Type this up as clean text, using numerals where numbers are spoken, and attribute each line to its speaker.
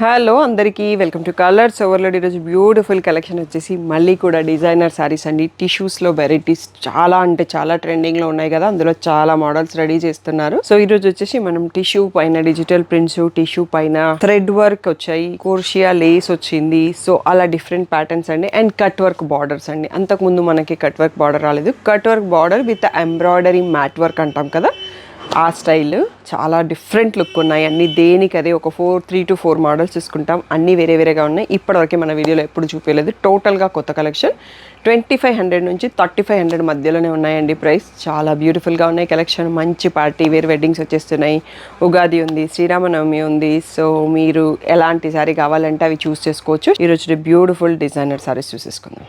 Speaker 1: Hello అందరికీ welcome to colours overload. ఈరోజు beautiful collection వచ్చేసి మళ్ళీ కూడా డిజైనర్ శారీస్ అండి. టిష్యూస్లో వెరైటీస్ చాలా అంటే చాలా ట్రెండింగ్లో ఉన్నాయి కదా, అందులో చాలా మోడల్స్ రెడీ చేస్తున్నారు. సో ఈరోజు వచ్చేసి మనం టిష్యూ పైన డిజిటల్ ప్రింట్స్, టిష్యూ పైన థ్రెడ్ వర్క్ వచ్చాయి, కోర్షియా లేస్ వచ్చింది. సో అలా డిఫరెంట్ ప్యాటర్న్స్ అండి. అండ్ కట్ వర్క్ బార్డర్స్ అండి. అంతకుముందు మనకి కట్ వర్క్ బార్డర్ రాలేదు. Cut work border with embroidery mat work అంటాం కదా, ఆ స్టైల్ చాలా డిఫరెంట్ లుక్ ఉన్నాయి. అన్ని దేనికి అదే ఒక 3 to 4 మోడల్స్ చూసుకుంటాం. అన్నీ వేరే వేరేగా ఉన్నాయి. ఇప్పటివరకు మన వీడియోలో ఎప్పుడు చూపించలేదు. టోటల్గా కొత్త కలెక్షన్ 2500 నుంచి 3500 మధ్యలోనే ఉన్నాయండి. ప్రైస్ చాలా బ్యూటిఫుల్గా ఉన్నాయి. కలెక్షన్ మంచి పార్టీ వేర్ వెడ్డింగ్స్ వచ్చేస్తున్నాయి. ఉగాది ఉంది, శ్రీరామనవమి ఉంది. సో మీరు ఎలాంటి శారీ కావాలంటే అవి చూస్ చేసుకోవచ్చు. ఈరోజు బ్యూటిఫుల్ డిజైనర్ శారీస్ చూసేసుకుందాం.